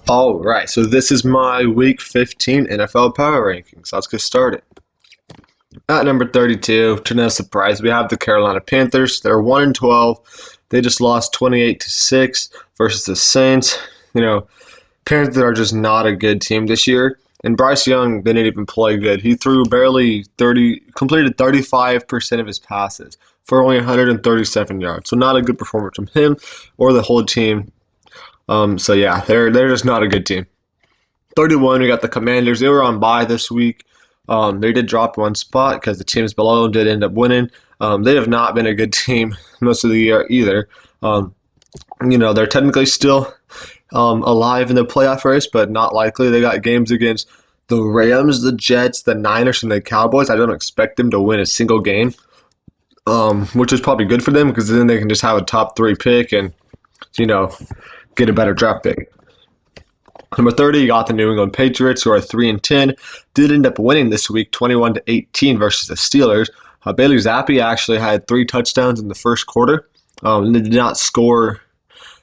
All right, so this is my Week 15 NFL Power Rankings. Let's get started. At number 32, to no surprise, we have the Carolina Panthers. They're 1 and 12. They just lost 28-6 versus the Saints. Panthers are just not a good team this year. And Bryce Young didn't even play good. He threw completed 35% of his passes for only 137 yards. So not a good performance from him or the whole team. They're just not a good team. 31, we got the Commanders. They were on bye this week. They did drop one spot because the teams below them did end up winning. They have not been a good team most of the year either. They're technically still alive in the playoff race, but not likely. They got games against the Rams, the Jets, the Niners, and the Cowboys. I don't expect them to win a single game, which is probably good for them because then they can just have a top 3 pick and, get a better draft pick. Number 30, you got the New England Patriots, who are 3 and 10. Did end up winning this week, 21-18 versus the Steelers. Bailey Zappi actually had 3 touchdowns in the first quarter. They did not score.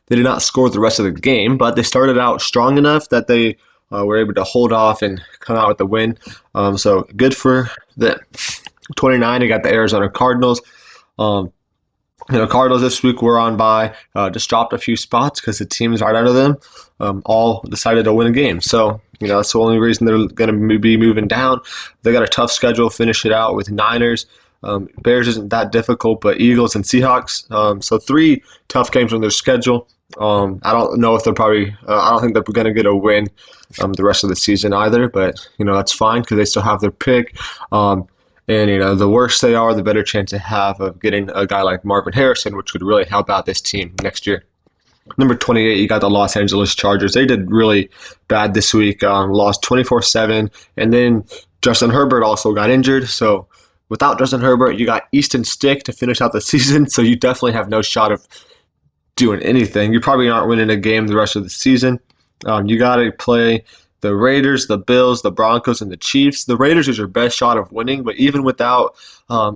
They did not score the rest of the game, but they started out strong enough that they were able to hold off and come out with the win. So good for them. 29, you got the Arizona Cardinals. Cardinals this week were on bye, just dropped a few spots because the teams right under them all decided to win a game. So, that's the only reason they're going to be moving down. They got a tough schedule, finish it out with Niners. Bears isn't that difficult, but Eagles and Seahawks. So 3 tough games on their schedule. I don't know if I don't think they're going to get a win the rest of the season either, but, that's fine because they still have their pick. And, the worse they are, the better chance they have of getting a guy like Marvin Harrison, which could really help out this team next year. Number 28, you got the Los Angeles Chargers. They did really bad this week, lost 24-7. And then Justin Herbert also got injured. So without Justin Herbert, you got Easton Stick to finish out the season. So you definitely have no shot of doing anything. You probably aren't winning a game the rest of the season. You got to play the Raiders, the Bills, the Broncos, and the Chiefs. The Raiders is your best shot of winning, but even without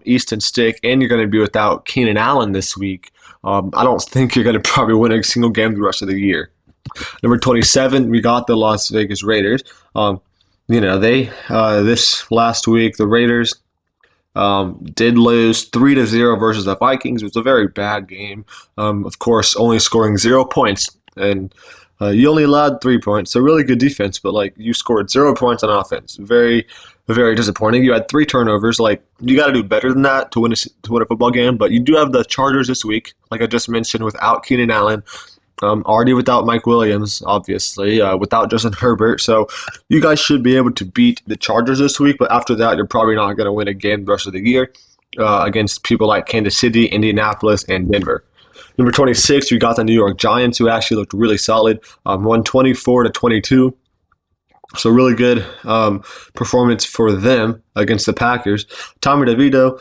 Easton Stick, and you're going to be without Keenan Allen this week, I don't think you're going to probably win a single game the rest of the year. Number 27, we got the Las Vegas Raiders. This last week, the Raiders did lose 3-0 versus the Vikings. It was a very bad game. Of course, only scoring 0 points, and you only allowed 3 points, so really good defense, but you scored 0 points on offense. Very, very disappointing. You had 3 turnovers. You got to do better than that to win a football game. But you do have the Chargers this week, like I just mentioned, without Keenan Allen, already without Mike Williams, obviously, without Justin Herbert. So you guys should be able to beat the Chargers this week. But after that, you're probably not going to win a game the rest of the year against people like Kansas City, Indianapolis, and Denver. Number 26, we got the New York Giants, who actually looked really solid, won 24-22. So really good performance for them against the Packers. Tommy DeVito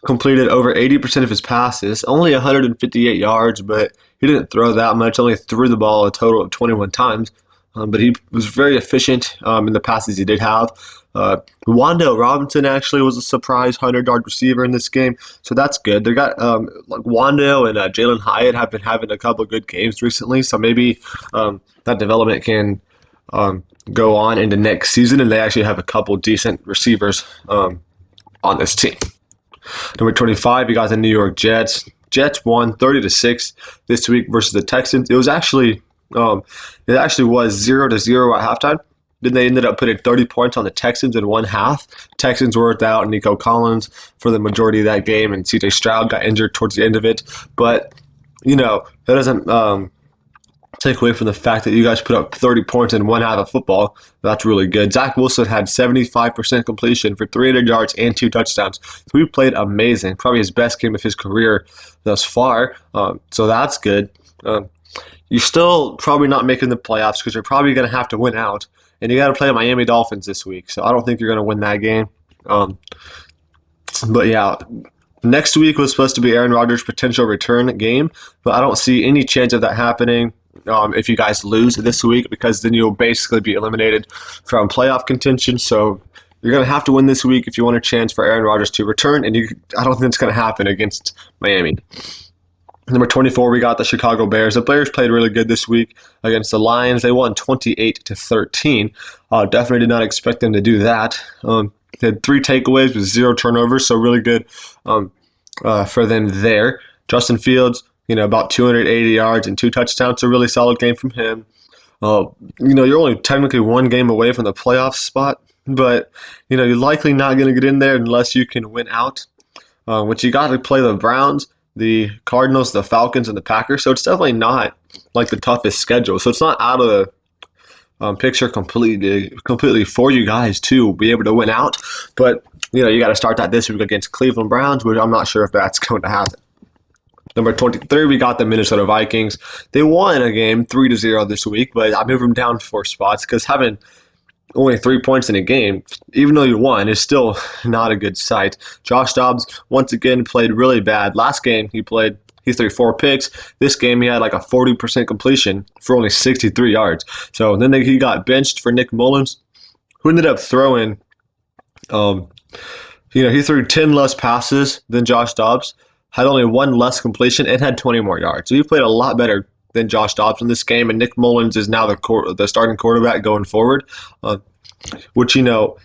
completed over 80% of his passes, only 158 yards, but he didn't throw that much, only threw the ball a total of 21 times. But he was very efficient in the passes he did have. Wan'Dale Robinson actually was a surprise 100-yard receiver in this game, so that's good. They got Wan'Dale and Jalen Hyatt have been having a couple of good games recently, so maybe that development can go on into next season, and they actually have a couple decent receivers on this team. Number 25, you got the New York Jets. Jets won 30-6 this week versus the Texans. It was actually was 0-0 at halftime. Then they ended up putting 30 points on the Texans in one half. Texans were without Nico Collins for the majority of that game, and C.J. Stroud got injured towards the end of it. But, that doesn't take away from the fact that you guys put up 30 points in one half of football. That's really good. Zach Wilson had 75% completion for 300 yards and 2 touchdowns. So he played amazing. Probably his best game of his career thus far. So that's good. You're still probably not making the playoffs because you're probably going to have to win out. And you got to play the Miami Dolphins this week. So I don't think you're going to win that game. But yeah, next week was supposed to be Aaron Rodgers' potential return game. But I don't see any chance of that happening if you guys lose this week, because then you'll basically be eliminated from playoff contention. So you're going to have to win this week if you want a chance for Aaron Rodgers to return. And I don't think it's going to happen against Miami. Number 24, we got the Chicago Bears. The Bears played really good this week against the Lions. They won 28-13. Definitely did not expect them to do that. They had 3 takeaways with 0 turnovers, so really good for them there. Justin Fields, about 280 yards and 2 touchdowns. A really solid game from him. You're only technically 1 game away from the playoff spot, but you're likely not going to get in there unless you can win out. Which you got to play the Browns, the Cardinals, the Falcons, and the Packers. So it's definitely not like the toughest schedule. So it's not out of the picture completely for you guys to be able to win out. But you got to start that this week against Cleveland Browns, which I'm not sure if that's going to happen. Number 23, we got the Minnesota Vikings. They won a game 3-0 this week, but I moved them down 4 spots because having only 3 points in a game, even though you won, is still not a good sight. Josh Dobbs, once again, played really bad. Last game he threw 4 picks. This game he had like a 40% completion for only 63 yards. So then he got benched for Nick Mullins, who ended up throwing, he threw 10 less passes than Josh Dobbs, had only 1 less completion, and had 20 more yards. So he played a lot better than Josh Dobbs in this game, and Nick Mullins is now the starting quarterback going forward, which, you'll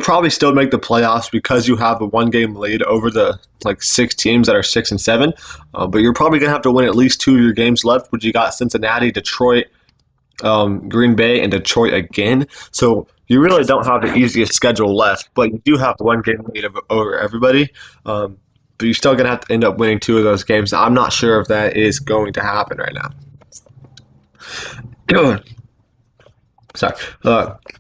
probably still make the playoffs because you have a 1-game lead over the 6 teams that are 6-7, but you're probably going to have to win at least 2 of your games left, which you got Cincinnati, Detroit, Green Bay, and Detroit again. So you really don't have the easiest schedule left, but you do have 1-game lead over everybody. But you're still going to have to end up winning 2 of those games. I'm not sure if that is going to happen right now. Sorry.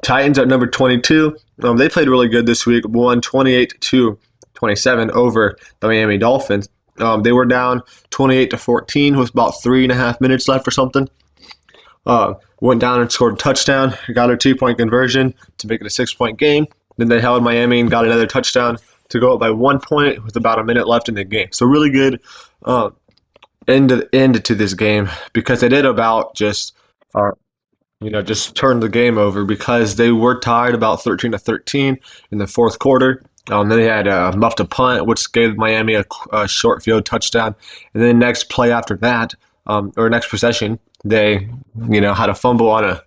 Titans at number 22. They played really good this week. Won 28-27 over the Miami Dolphins. They were down 28-14 with about 3.5 minutes left or something. Went down and scored a touchdown. Got a 2-point conversion to make it a 6-point game. Then they held Miami and got another touchdown to go up by 1 point with about a minute left in the game. So really good end to this game because they did about just turn the game over because they were tied about 13-13 in the 4th quarter. Then they had muffed a punt, which gave Miami a short field touchdown. And then next play after that, or next possession, they had a fumble on a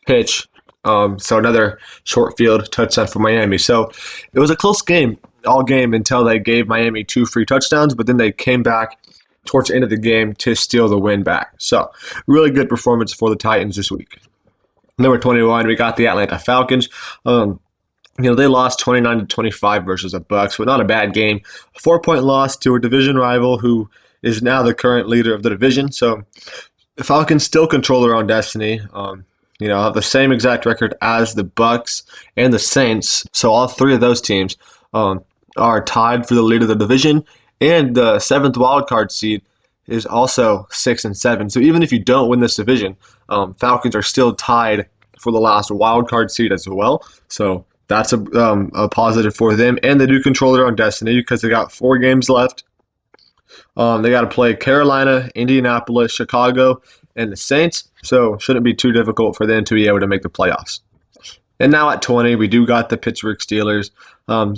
pitch. So another short field touchdown for Miami. So it was a close game all game until they gave Miami 2 free touchdowns, but then they came back towards the end of the game to steal the win back. So really good performance for the Titans this week. Number 21, we got the Atlanta Falcons. They lost 29-25 versus the Bucs, but not a bad game. A 4-point loss to a division rival who is now the current leader of the division. So the Falcons still control their own destiny. Have the same exact record as the Bucs and the Saints. So all 3 of those teams are tied for the lead of the division, and the 7th wildcard seed is also 6-7. So even if you don't win this division, Falcons are still tied for the last wildcard seed as well. So that's a positive for them, and they do control their own destiny because they got 4 games left. They got to play Carolina, Indianapolis, Chicago, and the Saints. So shouldn't be too difficult for them to be able to make the playoffs. And now at 20, we do got the Pittsburgh Steelers.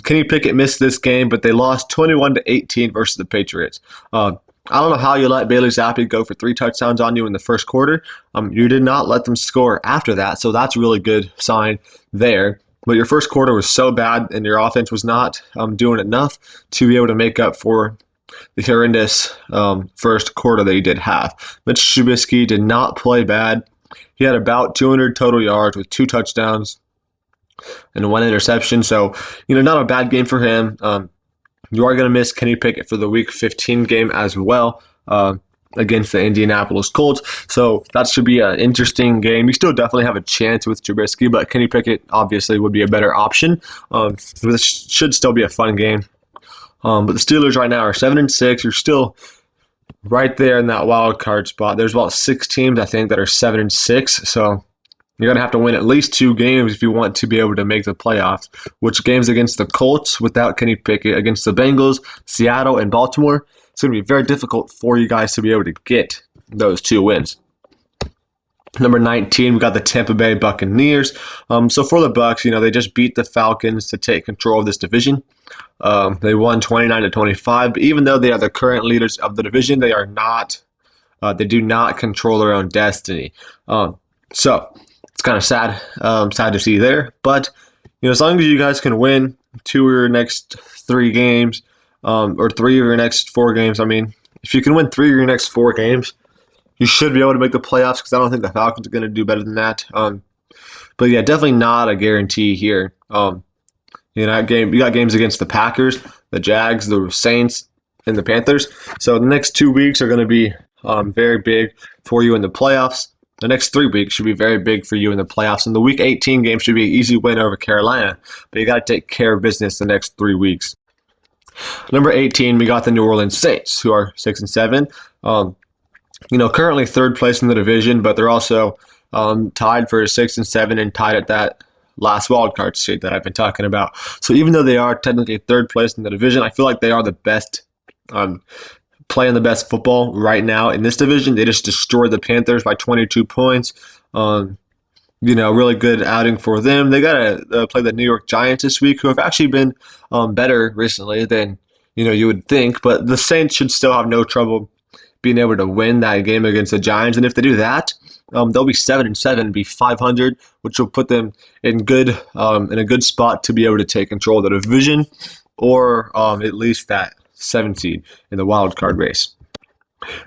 Kenny Pickett missed this game, but they lost 21-18 versus the Patriots. I don't know how you let Bailey Zappi go for 3 touchdowns on you in the first quarter. You did not let them score after that, so that's a really good sign there. But your first quarter was so bad, and your offense was not doing enough to be able to make up for the horrendous first quarter that you did have. Mitch Trubisky did not play bad. He had about 200 total yards with 2 touchdowns and 1 interception. So, not a bad game for him. You are going to miss Kenny Pickett for the Week 15 game as well against the Indianapolis Colts. So that should be an interesting game. You still definitely have a chance with Trubisky, but Kenny Pickett obviously would be a better option. This should still be a fun game. But the Steelers right now are 7-6. You're still right there in that wild card spot. There's about 6 teams, I think, that are 7-6. So you're going to have to win at least 2 games if you want to be able to make the playoffs, which games against the Colts without Kenny Pickett, against the Bengals, Seattle, and Baltimore. It's going to be very difficult for you guys to be able to get those 2 wins. Number 19, we got the Tampa Bay Buccaneers. So for the Bucs, they just beat the Falcons to take control of this division. They won 29-25. But even though they are the current leaders of the division, they are not. They do not control their own destiny. So it's kind of sad. Sad to see there. But as long as you guys can win 2 of your next 3 games, or 3 of your next 4 games. I mean, if you can win 3 of your next 4 games, you should be able to make the playoffs. Because I don't think the Falcons are going to do better than that. But yeah, definitely not a guarantee here. You got games against the Packers, the Jags, the Saints, and the Panthers. So the next 2 weeks are going to be very big for you in the playoffs. The next 3 weeks should be very big for you in the playoffs. And the Week 18 game should be an easy win over Carolina. But you got to take care of business the next 3 weeks. Number 18, we got the New Orleans Saints, who are 6-7. Currently 3rd place in the division, but they're also tied for 6-7 and tied at that last wild card seat that I've been talking about. So even though they are technically 3rd place in the division, I feel like they are the best, playing the best football right now in this division. They just destroyed the Panthers by 22 points. Really good outing for them. They got to play the New York Giants this week, who have actually been better recently than you would think. But the Saints should still have no trouble being able to win that game against the Giants. And if they do that, they'll be 7-7, be 500, which will put them in a good spot to be able to take control of the division, or at least that 7 seed in the wild card race.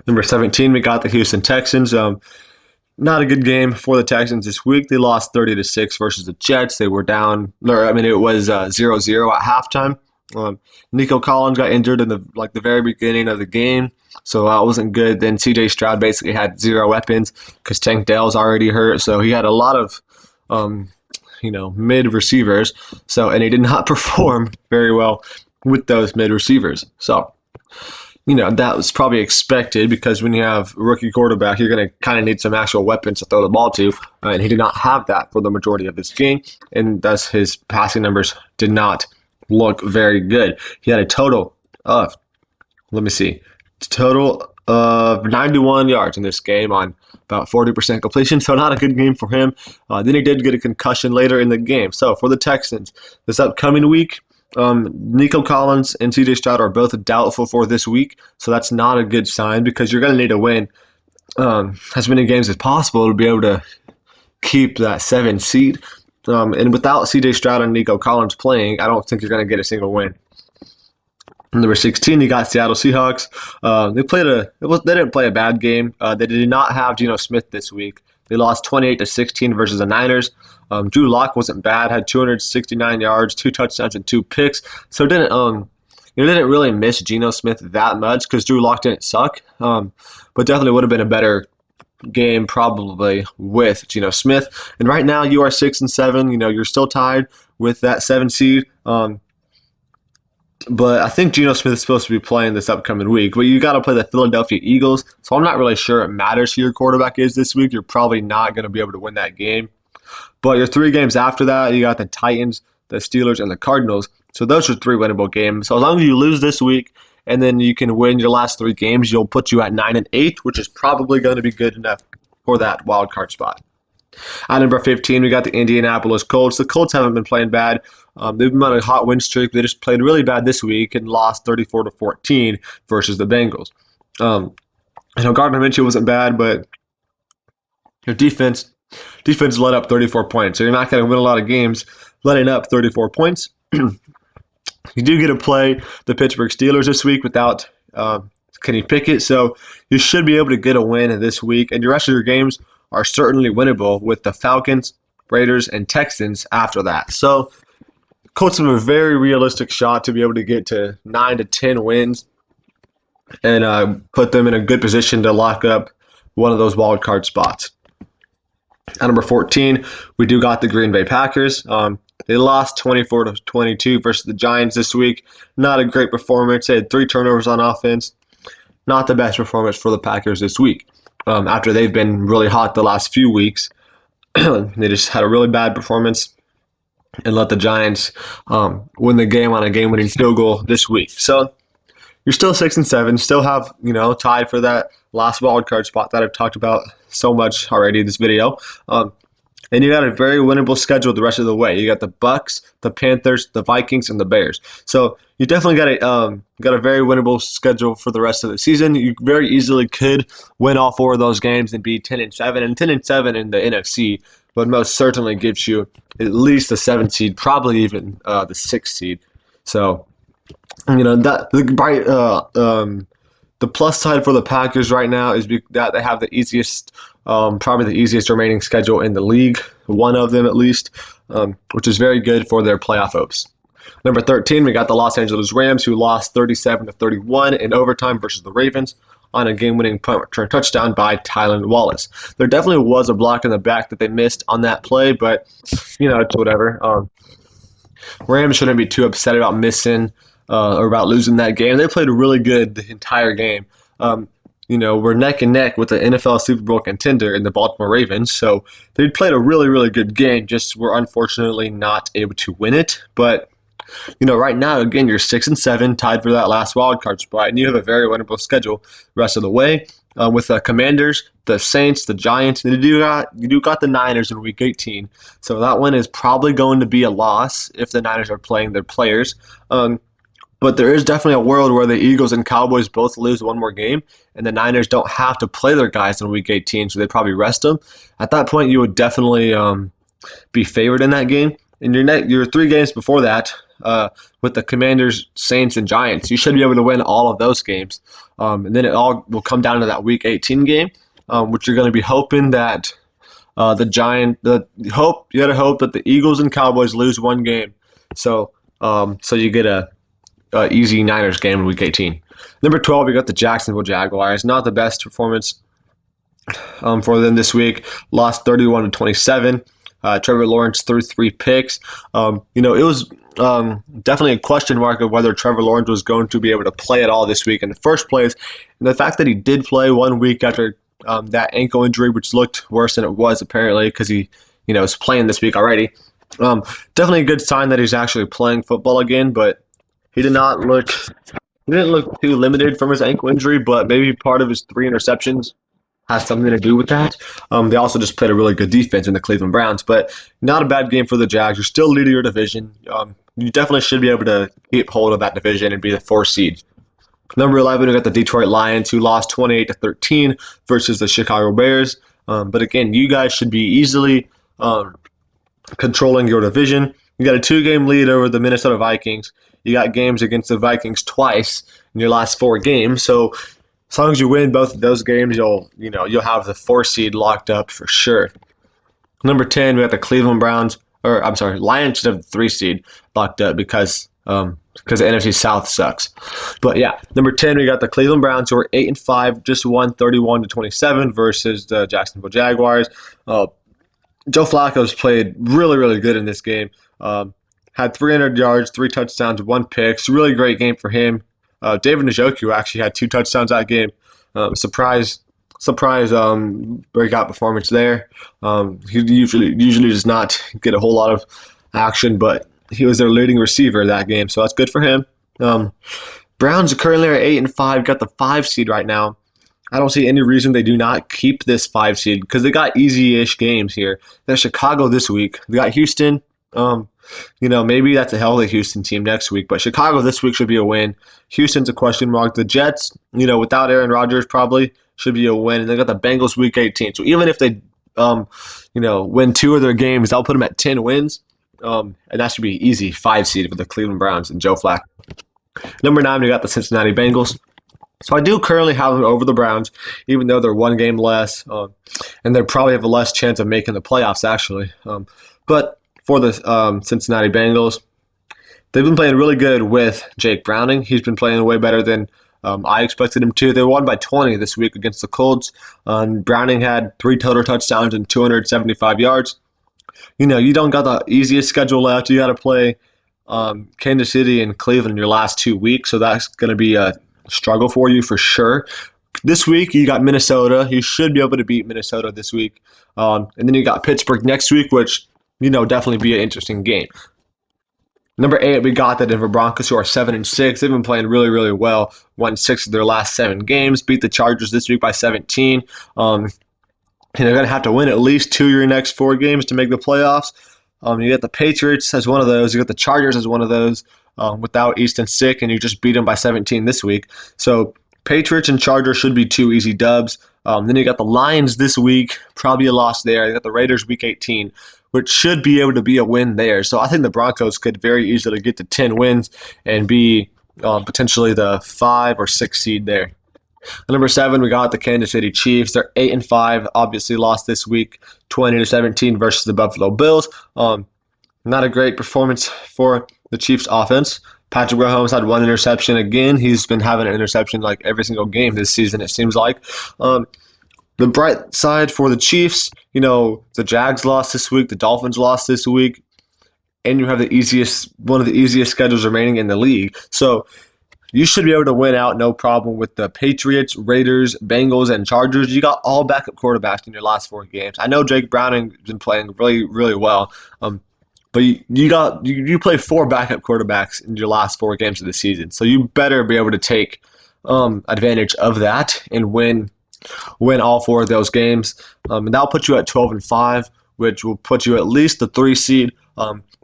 Number 17, we got the Houston Texans. Not a good game for the Texans this week. They lost 30-6 versus the Jets. They were down. It was 0-0 at halftime. Nico Collins got injured in the very beginning of the game, so that wasn't good. Then C.J. Stroud basically had 0 weapons because Tank Dell's already hurt, so he had a lot of mid receivers. And he did not perform very well with those mid receivers. So that was probably expected, because when you have a rookie quarterback, you're going to kind of need some actual weapons to throw the ball to, and he did not have that for the majority of this game, and thus his passing numbers did not look very good. He had a total of, 91 yards in this game on about 40% completion, so not a good game for him. Then he did get a concussion later in the game. So for the Texans, this upcoming week, Nico Collins and C.J. Stroud are both doubtful for this week, so that's not a good sign, because you're going to need to win as many games as possible to be able to keep that 7 seed. And without C.J. Stroud and Nico Collins playing, I don't think you're going to get a single win. Number 16, you got Seattle Seahawks. They didn't play a bad game. They did not have Geno Smith this week. They lost 28-16 versus the Niners. Drew Lock wasn't bad, had 269 yards, 2 touchdowns, and 2 picks. So didn't really miss Geno Smith that much, because Drew Lock didn't suck. But definitely would have been a better game probably with Geno Smith. And right now you are 6-7. You're still tied with that 7 seed. But I think Geno Smith is supposed to be playing this upcoming week. But you got to play the Philadelphia Eagles. So I'm not really sure it matters who your quarterback is this week. You're probably not going to be able to win that game. But your 3 games after that, you got the Titans, the Steelers, and the Cardinals. So those are 3 winnable games. So as long as you lose this week and then you can win your last 3 games, you'll put you at 9-8, which is probably going to be good enough for that wild card spot. At number 15, we got the Indianapolis Colts. The Colts haven't been playing bad. They've been on a hot win streak. They just played really bad this week and lost 34-14 versus the Bengals. Gardner Minshew wasn't bad, but your defense let up 34 points. So you're not going to win a lot of games letting up 34 points. You do get to play the Pittsburgh Steelers this week without Kenny Pickett, so you should be able to get a win this week. And the rest of your games are certainly winnable with the Falcons, Raiders, and Texans after that. So Colts have a very realistic shot to be able to get to 9-10 wins and put them in a good position to lock up one of those wild card spots. At number 14, we do got the Green Bay Packers. They lost 24-22 versus the Giants this week. Not a great performance. They had 3 turnovers on offense. Not the best performance for the Packers this week. After they've been really hot the last few weeks, they just had a really bad performance and let the Giants win the game on a game-winning field goal this week. So you're still 6-7, still have tied for that last wild card spot that I've talked about so much already in this video. And you got a very winnable schedule the rest of the way. You got the Bucks, the Panthers, the Vikings, and the Bears. So you definitely got a very winnable schedule for the rest of the season. You very easily could win all four of those games and be 10-7, and 10-7 in the NFC would most certainly gives you at least the seventh seed, probably even the sixth seed. So that the plus side for the Packers right now is that they have the easiest, probably the easiest remaining schedule in the league, one of them at least, which is very good for their playoff hopes. Number 13, we got the Los Angeles Rams, who lost 37-31 in overtime versus the Ravens on a game-winning punt return touchdown by Tylan Wallace. There definitely was a block in the back that they missed on that play, but it's whatever. Rams shouldn't be too upset about missing or about losing that game. They played really good the entire game. We're neck and neck with the NFL Super Bowl contender in the Baltimore Ravens, so they played a really, really good game. Just were unfortunately not able to win it. But right now, again, you're 6-7, tied for that last wild card spot, and you have a very winnable schedule the rest of the way. With the Commanders, the Saints, the Giants, and you do got the Niners in Week 18. So that one is probably going to be a loss if the Niners are playing their players. But there is definitely a world where the Eagles and Cowboys both lose one more game, and the Niners don't have to play their guys in Week 18, so they'd probably rest them. At that point, you would definitely be favored in that game. And your 3 games before that, with the Commanders, Saints, and Giants, you should be able to win all of those games. And then it all will come down to that Week 18 game, which you're going to be hoping that you got to hope that the Eagles and Cowboys lose one game, so you get a easy Niners game in Week 18. Number 12, we got the Jacksonville Jaguars. Not the best performance for them this week. Lost 31-27. Trevor Lawrence threw 3 picks. It was definitely a question mark of whether Trevor Lawrence was going to be able to play at all this week in the first place. And the fact that he did play 1 week after that ankle injury, which looked worse than it was apparently because he was playing this week already. Definitely a good sign that he's actually playing football again, but he didn't look too limited from his ankle injury, but maybe part of his 3 interceptions has something to do with that. They also just played a really good defense in the Cleveland Browns, but not a bad game for the Jags. You're still leading your division. You definitely should be able to keep hold of that division and be the 4th seed. Number 11, we got the Detroit Lions, who lost 28-13 versus the Chicago Bears. But again, you guys should be easily controlling your division. You got a 2-game lead over the Minnesota Vikings. You got games against the Vikings twice in your last 4 games. So as long as you win both of those games, you'll have the 4 seed locked up for sure. Number 10, we got the Cleveland Lions should have the 3 seed locked up because the NFC South sucks. But yeah, number 10, we got the Cleveland Browns, who are 8-5, just won 31-27 versus the Jacksonville Jaguars. Joe Flacco's played really, really good in this game. Had 300 yards, 3 touchdowns, 1 pick. It's a really great game for him. David Njoku actually had 2 touchdowns that game. Surprise breakout performance there. He usually does not get a whole lot of action, but he was their leading receiver that game, so that's good for him. Browns currently are 8-5, got the 5 seed right now. I don't see any reason they do not keep this 5 seed because they got easy-ish games here. They have Chicago this week. They got Houston. Maybe that's a healthy Houston team next week, but Chicago this week should be a win. Houston's a question mark. The Jets, without Aaron Rodgers, probably should be a win. And they got the Bengals Week 18. So even if they, win 2 of their games, I'll put them at 10 wins. And that should be easy 5 seed for the Cleveland Browns and Joe Flacco. Number 9, we got the Cincinnati Bengals. So I do currently have them over the Browns, even though they're 1 game less, and they probably have a less chance of making the playoffs actually. But for the Cincinnati Bengals, they've been playing really good with Jake Browning. He's been playing way better than I expected him to. They won by 20 this week against the Colts. Browning had 3 total touchdowns and 275 yards. You don't got the easiest schedule left. You got to play Kansas City and Cleveland in your last 2 weeks, so that's going to be a struggle for you for sure. This week, you got Minnesota. You should be able to beat Minnesota this week. And then you got Pittsburgh next week, which definitely be an interesting game. Number 8, we got the Denver Broncos, who are 7-6. They've been playing really, really well. Won 6 of their last 7 games. Beat the Chargers this week by 17. You're going to have to win at least 2 of your next 4 games to make the playoffs. You get the Patriots as one of those. You got the Chargers as one of those without Easton sick, and you just beat them by 17 this week. So Patriots and Chargers should be 2 easy dubs. Then you got the Lions this week, probably a loss there. You got the Raiders week 18, which should be able to be a win there. So I think the Broncos could very easily get to 10 wins and be potentially the 5 or 6 seed there. At number 7, we got the Kansas City Chiefs. They're 8-5. Obviously, lost this week, 20-17 versus the Buffalo Bills. Not a great performance for the Chiefs' offense. Patrick Mahomes had 1 interception again. He's been having an interception like every single game this season, it seems like. The bright side for the Chiefs, the Jags lost this week, the Dolphins lost this week, and you have one of the easiest schedules remaining in the league. So you should be able to win out no problem with the Patriots, Raiders, Bengals, and Chargers. You got all backup quarterbacks in your last 4 games. I know Jake Browning has been playing really, really well, but you play 4 backup quarterbacks in your last 4 games of the season. So you better be able to take advantage of that and win all 4 of those games. And that'll put you at 12-5, which will put you at least the 3 seed.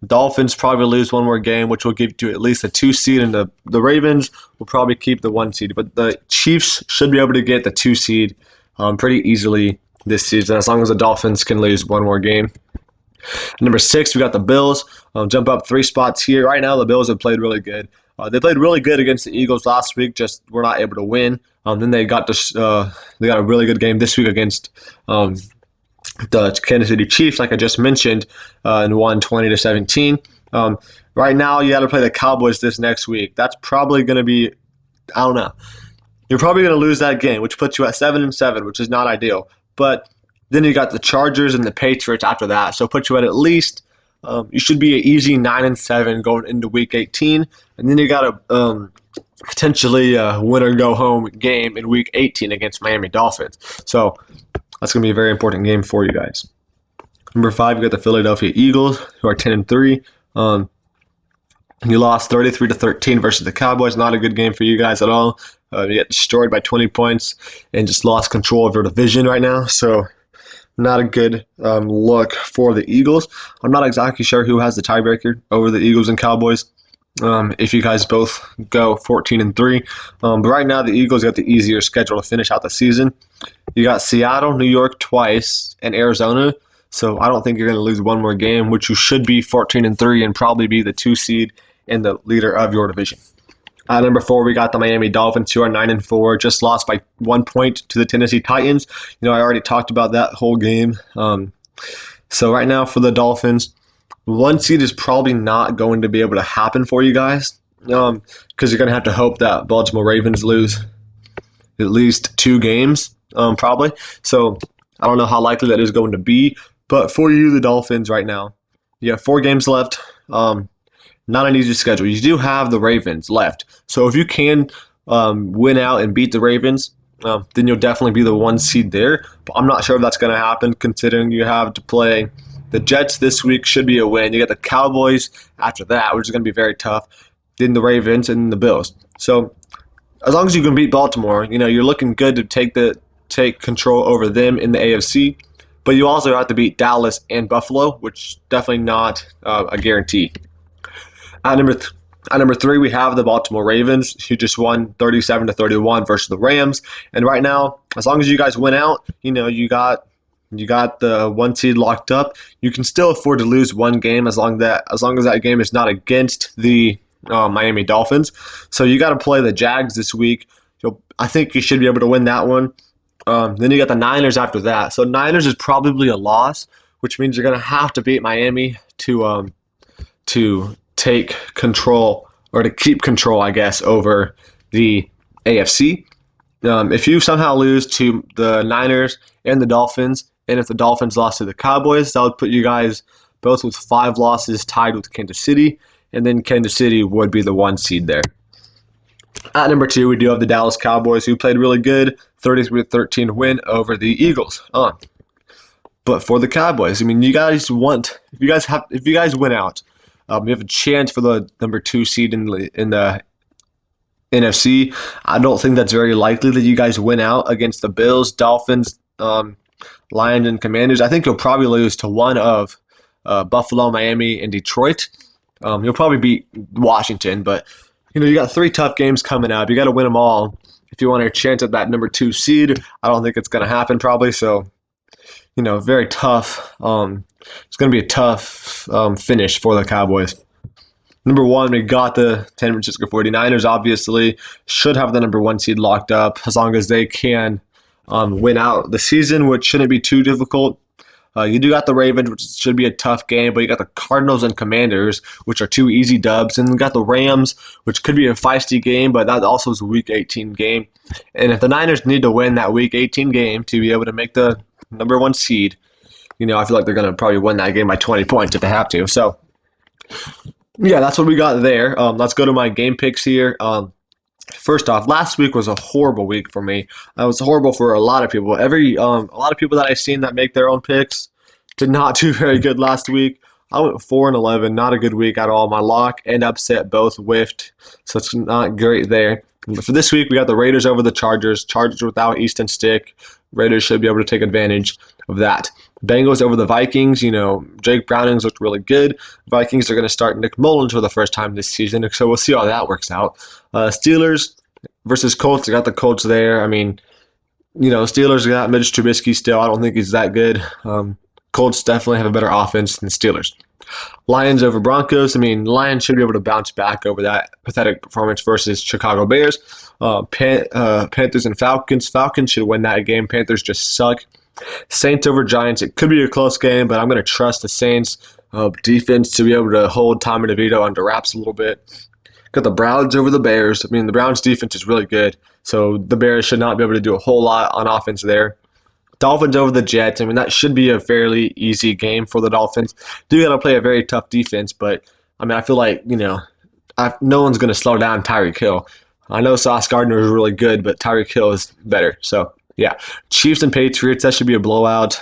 Dolphins probably lose 1 more game, which will give you at least a 2 seed, and the Ravens will probably keep the 1 seed. But the Chiefs should be able to get the 2 seed pretty easily this season, as long as the Dolphins can lose 1 more game. Number 6, we got the Bills. Jump up 3 spots here. Right now, the Bills have played really good. They played really good against the Eagles last week, just were not able to win. Then they got a really good game this week against the Kansas City Chiefs, like I just mentioned, and won 20-17. Right now, you got to play the Cowboys this next week. That's probably going to be, I don't know. You're probably going to lose that game, which puts you at 7-7, which is not ideal. But then you got the Chargers and the Patriots after that, so put you at least. You should be an easy 9-7 going into Week 18, and then you got a potentially a win-or-go-home game in Week 18 against Miami Dolphins. So that's going to be a very important game for you guys. Number 5, you got the Philadelphia Eagles, who are 10-3. You lost 33-13 versus the Cowboys. Not a good game for you guys at all. You get destroyed by 20 points and just lost control of your division right now. So not a good look for the Eagles. I'm not exactly sure who has the tiebreaker over the Eagles and Cowboys. If you guys both go 14-3. But right now, the Eagles got the easier schedule to finish out the season. You got Seattle, New York twice, and Arizona. So I don't think you're going to lose 1 more game, which you should be 14-3 and probably be the 2 seed and the leader of your division. At number 4, we got the Miami Dolphins, who are 9-4, just lost by 1 point to the Tennessee Titans. I already talked about that whole game. So right now for the Dolphins, 1 seed is probably not going to be able to happen for you guys, because you're going to have to hope that Baltimore Ravens lose at least 2 games, probably. So I don't know how likely that is going to be. But for you, the Dolphins right now, you have 4 games left. Not an easy schedule. You do have the Ravens left. So if you can win out and beat the Ravens, then you'll definitely be the 1 seed there. But I'm not sure if that's going to happen, considering you have to play the Jets this week. Should be a win. You got the Cowboys after that, which is going to be very tough. Then the Ravens and the Bills. So as long as you can beat Baltimore, you're looking good to take control over them in the AFC. But you also have to beat Dallas and Buffalo, which definitely not a guarantee. At number 3, we have the Baltimore Ravens, who just won 37-31 versus the Rams. And right now, as long as you guys win out, you got the 1 seed locked up. You can still afford to lose 1 game as long as that game is not against the Miami Dolphins. So you got to play the Jags this week. I think you should be able to win that one. Then you got the Niners after that. So Niners is probably a loss, which means you're going to have to beat Miami to take control, or to keep control, I guess, over the AFC. If you somehow lose to the Niners and the Dolphins, and if the Dolphins lost to the Cowboys, that would put you guys both with 5 losses, tied with Kansas City, and then Kansas City would be the 1 seed there. At number 2, we do have the Dallas Cowboys, who played really good, 33-13 win over the Eagles. But for the Cowboys, if you guys win out, you have a chance for the number 2 seed in the NFC. I don't think that's very likely that you guys win out against the Bills, Dolphins, Lions and Commanders. I think you'll probably lose to one of Buffalo, Miami, and Detroit. You'll probably beat Washington, but you got 3 tough games coming up. You got to win them all if you want a chance at that number 2 seed. I don't think it's going to happen probably. So, very tough. It's going to be a tough finish for the Cowboys. Number 1, we got the San Francisco 49ers, obviously. Should have the number 1 seed locked up as long as they can win out the season, which shouldn't be too difficult. You do got the Ravens, which should be a tough game, but you got the Cardinals and Commanders, which are 2 easy dubs, and you got the Rams, which could be a feisty game, but that also is a Week 18 game. And if the Niners need to win that Week 18 game to be able to make the number 1 seed, I feel like they're going to probably win that game by 20 points if they have to. So, yeah, that's what we got there. Let's go to my game picks here. First off, last week was a horrible week for me. It was horrible for a lot of people. A lot of people that I've seen that make their own picks did not do very good last week. I went 4-11, not a good week at all. My lock and upset both whiffed, so it's not great there. But for this week, we got the Raiders over the Chargers. Chargers without Easton Stick. Raiders should be able to take advantage of that. Bengals over the Vikings. Jake Browning's looked really good. Vikings are going to start Nick Mullins for the first time this season, so we'll see how that works out. Steelers versus Colts. I got the Colts there. Steelers got Mitch Trubisky still. I don't think he's that good. Colts definitely have a better offense than Steelers. Lions over Broncos. Lions should be able to bounce back over that pathetic performance versus Chicago Bears. Panthers and Falcons. Falcons should win that game. Panthers just suck. Saints over Giants. It could be a close game, but I'm going to trust the Saints defense to be able to hold Tommy DeVito under wraps a little bit. Got the Browns over the Bears. The Browns defense is really good, so the Bears should not be able to do a whole lot on offense there. Dolphins over the Jets. That should be a fairly easy game for the Dolphins. Do got to play a very tough defense, but I feel like no one's going to slow down Tyreek Hill. I know Sauce Gardner is really good, but Tyreek Hill is better. So yeah, Chiefs and Patriots. That should be a blowout.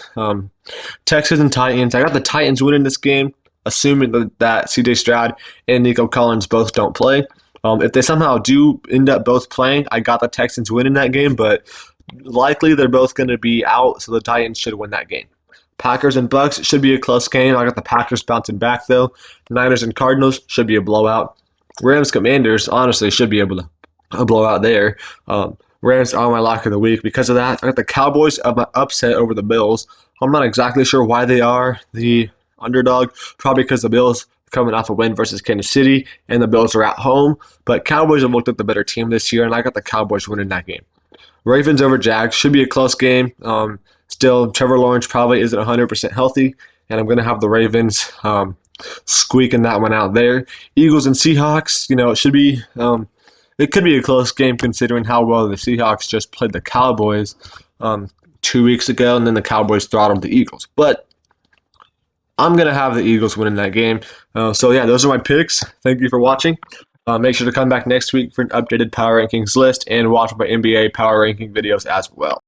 Texans and Titans. I got the Titans winning this game, assuming that C.J. Stroud and Nico Collins both don't play. If they somehow do end up both playing, I got the Texans winning that game, but likely they're both going to be out, so the Titans should win that game. Packers and Bucks, it should be a close game. I got the Packers bouncing back, though. Niners and Cardinals should be a blowout. Rams Commanders, honestly, should be able to a blowout there. Rams are my lock of the week. Because of that, I got the Cowboys upset over the Bills. I'm not exactly sure why they are the underdog. Probably because the Bills coming off a win versus Kansas City, and the Bills are at home. But Cowboys have looked like the better team this year, and I got the Cowboys winning that game. Ravens over Jags should be a close game. Still, Trevor Lawrence probably isn't 100% healthy, and I'm going to have the Ravens squeaking that one out there. Eagles and Seahawks, it should be it could be a close game considering how well the Seahawks just played the Cowboys 2 weeks ago, and then the Cowboys throttled the Eagles. But I'm going to have the Eagles winning that game. So yeah, those are my picks. Thank you for watching. Make sure to come back next week for an updated power rankings list and watch my NBA power ranking videos as well.